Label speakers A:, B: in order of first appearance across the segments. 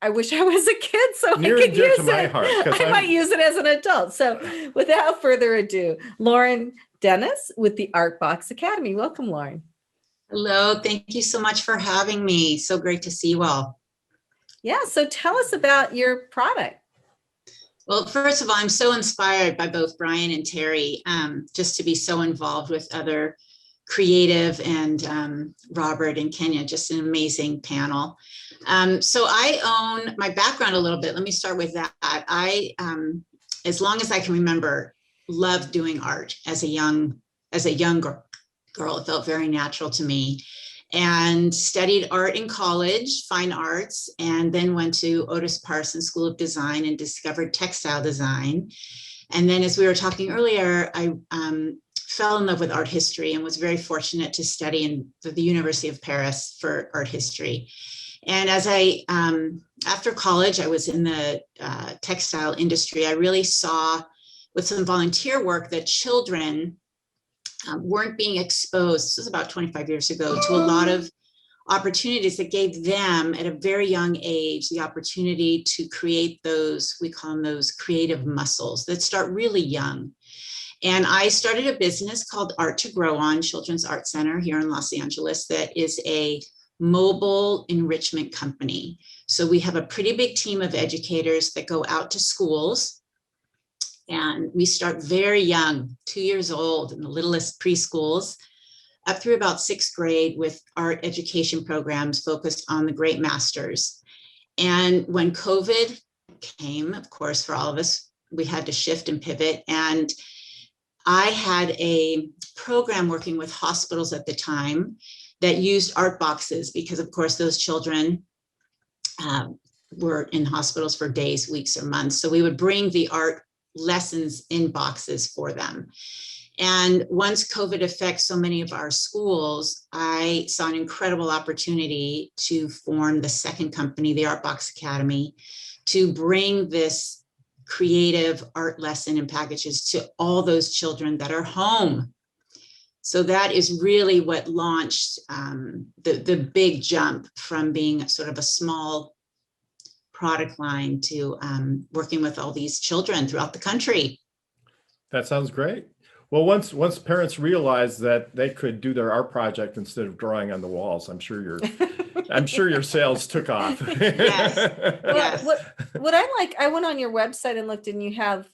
A: I wish I was a kid so I
B: Near
A: could
B: and dear to
A: use
B: my
A: it.
B: heart, because
A: I might
B: I'm
A: use it as an adult. So without further ado, Lauren Dennis with the Artbox Academy. Welcome, Lauren.
C: Hello, thank you so much for having me. So great to see you all.
A: Yeah, so tell us about your product.
C: Well, first of all, I'm so inspired by both Brian and Terry, just to be so involved with other creative, and Robert and Kenya, just an amazing panel. So I own my background a little bit. Let me start with that. I, as long as I can remember, loved doing art as a young girl. It felt very natural to me, and studied art in college, fine arts, and then went to Otis Parsons School of Design and discovered textile design. And then, as we were talking earlier, I fell in love with art history and was very fortunate to study in the University of Paris for art history. And as after college, I was in the textile industry. I really saw with some volunteer work that children weren't being exposed, this was about 25 years ago, to a lot of opportunities that gave them at a very young age the opportunity to create those, we call them those creative muscles that start really young. And I started a business called Art to Grow On Children's Art Center here in Los Angeles that is a mobile enrichment company. So we have a pretty big team of educators that go out to schools, and we start very young, 2 years old in the littlest preschools, up through about sixth grade with art education programs focused on the great masters. And when COVID came, of course, for all of us, we had to shift and pivot. And I had a program working with hospitals at the time that used art boxes because, of course, those children were in hospitals for days, weeks, or months. So we would bring the art lessons in boxes for them. And once COVID affects so many of our schools, I saw an incredible opportunity to form the second company, the Artbox Academy, to bring this creative art lesson and packages to all those children that are home. So that is really what launched the big jump from being sort of a small product line to working with all these children throughout the country.
B: That sounds great. Well, once parents realized that they could do their art project instead of drawing on the walls, I'm sure your sales took off.
C: Yes.
A: Well,
C: Yes.
A: what I like, I went on your website and looked, and you have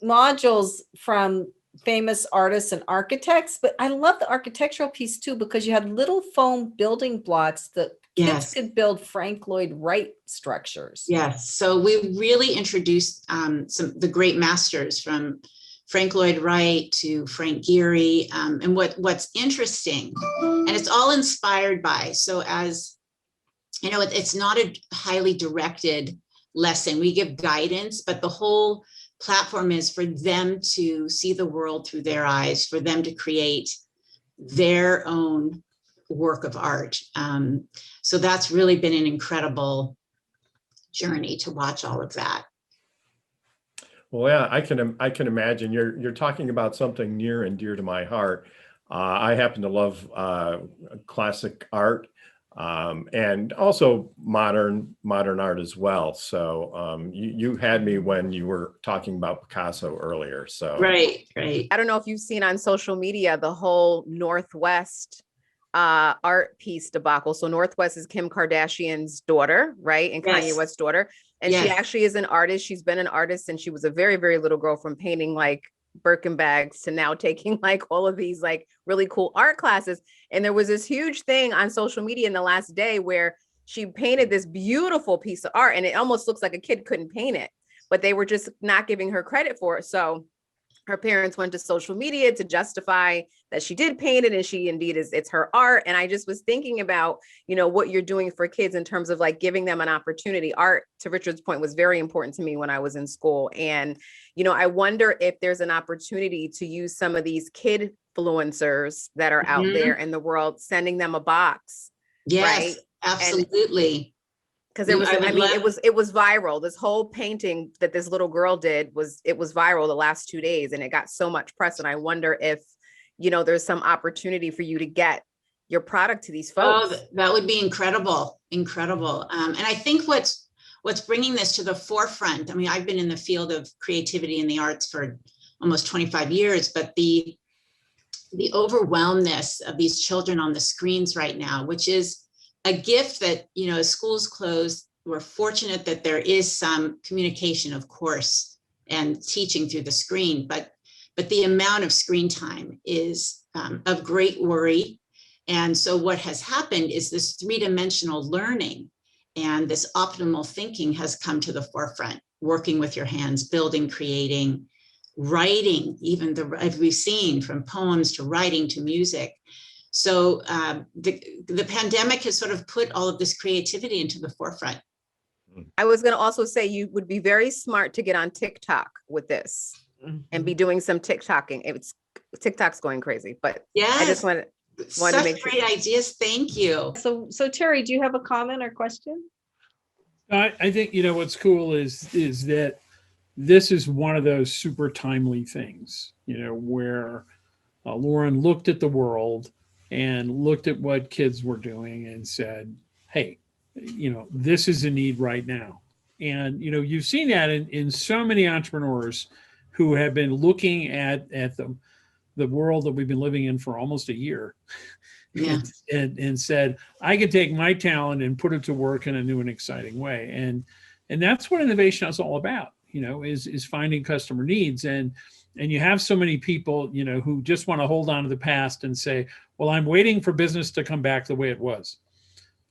A: modules from famous artists and architects, but I love the architectural piece too, because you had little foam building blocks that kids
C: Yes.
A: could build Frank Lloyd Wright structures.
C: Yes. So we really introduced the great masters, from Frank Lloyd Wright to Frank Gehry. And what's interesting, and it's all inspired by, so as you know, it's not a highly directed lesson. We give guidance, but the whole platform is for them to see the world through their eyes, for them to create their own work of art. So that's really been an incredible journey to watch all of that.
B: Well, yeah, I can imagine. You're talking about something near and dear to my heart. I happen to love classic art, and also modern art as well. So you had me when you were talking about Picasso earlier. So
C: Right.
D: I don't know if you've seen on social media the whole Northwest art piece debacle. So Northwest is Kim Kardashian's daughter, right? And
C: Yes.
D: Kanye West's daughter. And
C: Yes.
D: she actually is an artist. She's been an artist since she was a very, very little girl, from painting like Birkin bags to now taking like all of these like really cool art classes. And there was this huge thing on social media in the last day where she painted this beautiful piece of art, and it almost looks like a kid couldn't paint it, but they were just not giving her credit for it. So her parents went to social media to justify that she did paint it, and she indeed it's her art. And I just was thinking about, you know, what you're doing for kids in terms of like giving them an opportunity. Art, to Richard's point, was very important to me when I was in school. And, you know, I wonder if there's an opportunity to use some of these kid influencers that are out there in the world, sending them a box.
C: Yes,
D: right?
C: absolutely.
D: Because it was, it was viral. This whole painting that this little girl did was viral the last 2 days, and it got so much press. And I wonder if, you know, there's some opportunity for you to get your product to these
C: Oh,
D: folks.
C: that would be incredible, incredible. And I think what's bringing this to the forefront, I mean, I've been in the field of creativity and the arts for almost 25 years, but the overwhelmness of these children on the screens right now, which is a gift that, you know, as schools close, we're fortunate that there is some communication, of course, and teaching through the screen, but the amount of screen time is of great worry. And so what has happened is this three-dimensional learning and this optimal thinking has come to the forefront, working with your hands, building, creating, writing, even as we've seen, from poems to writing to music. So the pandemic has sort of put all of this creativity into the forefront.
D: I was going to also say you would be very smart to get on TikTok with this and be doing some TikToking. TikTok's going crazy, but
C: yes,
D: I just wanted to
C: such
D: make
C: great ideas. Thank you.
A: So Terry, do you have a comment or question?
E: I think, you know, what's cool is that this is one of those super timely things, you know, where Lauren looked at the world and looked at what kids were doing and said, hey, you know, this is a need right now. And, you know, you've seen that in so many entrepreneurs who have been looking at the world that we've been living in for almost a year.
C: Yeah.
E: and said, I could take my talent and put it to work in a new and exciting way. And that's what innovation is all about, you know, is finding customer needs. And you have so many people, you know, who just want to hold on to the past and say, well, I'm waiting for business to come back the way it was.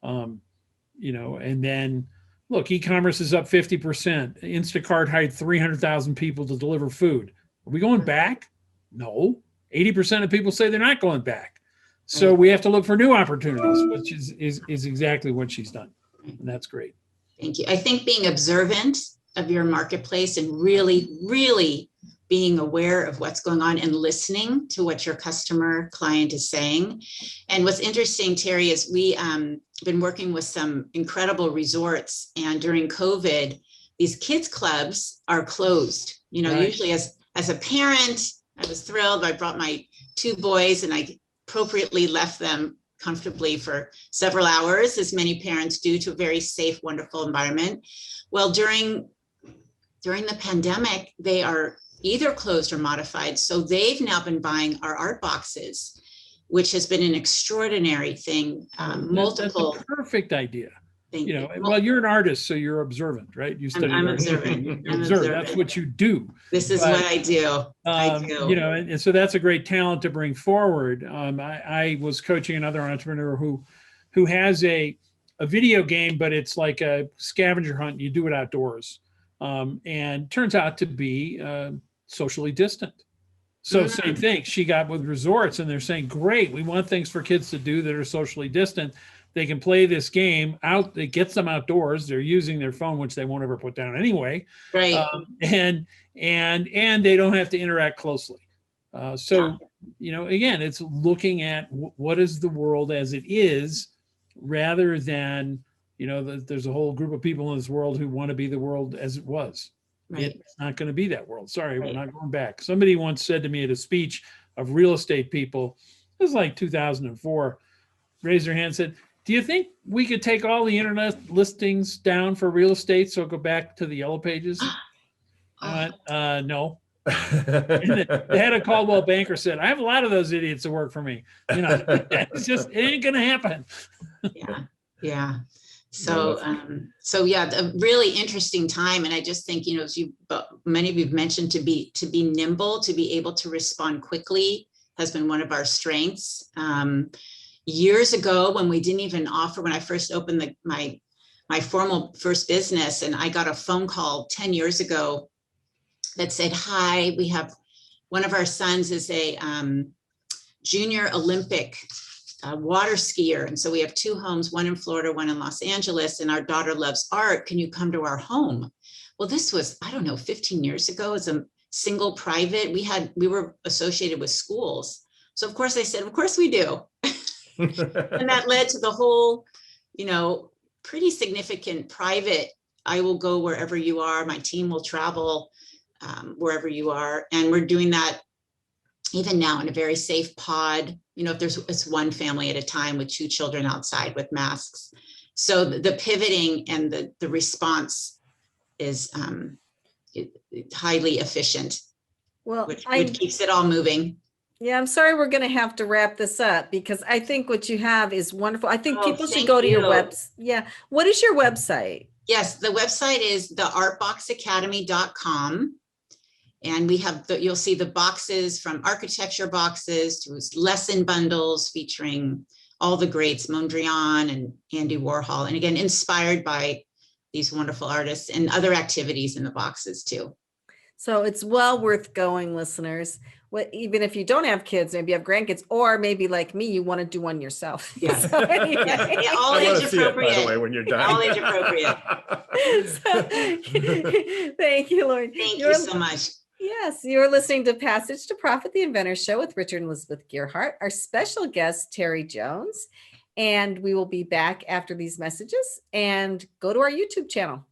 E: You know, and then look, e-commerce is up 50%. Instacart hired 300,000 people to deliver food. Are we going back? No. 80% of people say they're not going back. So we have to look for new opportunities, which is exactly what she's done. And that's great.
C: Thank you. I think being observant of your marketplace and really, really being aware of what's going on and listening to what your customer client is saying. And what's interesting, Terry, is we been working with some incredible resorts, and during COVID, these kids clubs are closed. You know, right. Usually as a parent, I was thrilled. I brought my 2 boys and I appropriately left them comfortably for several hours, as many parents do, to a very safe, wonderful environment. Well, during the pandemic, they are either closed or modified. So they've now been buying our art boxes, which has been an extraordinary thing. Multiple.
E: That's a perfect idea.
C: Thank
E: you know, well, you're an artist, so you're observant, right? You study.
C: I'm observant.
E: You observe. That's what you do.
C: This is what I do. I do.
E: You know, and so that's a great talent to bring forward. I was coaching another entrepreneur who has a video game, but it's like a scavenger hunt. You do it outdoors, and turns out to be socially distant. So same thing. She got with resorts, and they're saying, "Great, we want things for kids to do that are socially distant." They can play this game out. It gets them outdoors. They're using their phone, which they won't ever put down anyway.
C: Right.
E: And they don't have to interact closely. So, you know, again, it's looking at what is the world as it is, rather than, you know, there's a whole group of people in this world who want to be the world as it was. Right. It's not going to be that world. Sorry, right. We're not going back. Somebody once said to me at a speech of real estate people, it was like 2004, raised their hand and said, do you think we could take all the internet listings down for real estate so go back to the yellow pages? I went, no. The head of Caldwell Banker said, I have a lot of those idiots that work for me. You know, it's just, it ain't going to happen.
C: Yeah. So yeah, a really interesting time. And I just think, you know, as many of you've mentioned, to be nimble, to be able to respond quickly has been one of our strengths. Years ago, when we didn't even offer, when I first opened my formal first business, and I got a phone call 10 years ago that said, hi, we have one of our sons is a junior Olympic water skier. And so we have 2 homes, one in Florida, one in Los Angeles, and our daughter loves art. Can you come to our home? Well, this was, I don't know, 15 years ago. As a single private, we were associated with schools. So of course I said, of course we do. And that led to the whole, you know, pretty significant private, I will go wherever you are. My team will travel wherever you are. And we're doing that even now in a very safe pod, if it's one family at a time with 2 children outside with masks. So the pivoting and the response is highly efficient,
A: Well,
C: which keeps it all moving.
A: Yeah, I'm sorry we're going to have to wrap this up because I think what you have is wonderful. I think people should go to your website. Yeah. What is your website?
C: Yes, the website is theartboxacademy.com. And we have you'll see the boxes, from architecture boxes to lesson bundles featuring all the greats, Mondrian and Andy Warhol. And again, inspired by these wonderful artists, and other activities in the boxes too.
A: So it's well worth going, listeners. Even if you don't have kids, maybe you have grandkids, or maybe like me, you want to do one yourself.
C: Yes.
A: So anyway.
C: Yes. Yeah, all age appropriate.
B: By the way, when you're done.
C: All age appropriate.
A: So, thank you, Lauren.
C: Thank you so much.
A: Yes, you're listening to Passage to Profit, the Inventor Show with Richard and Elizabeth Gearhart. Our special guest, Terry Jones. And we will be back after these messages, and go to our YouTube channel.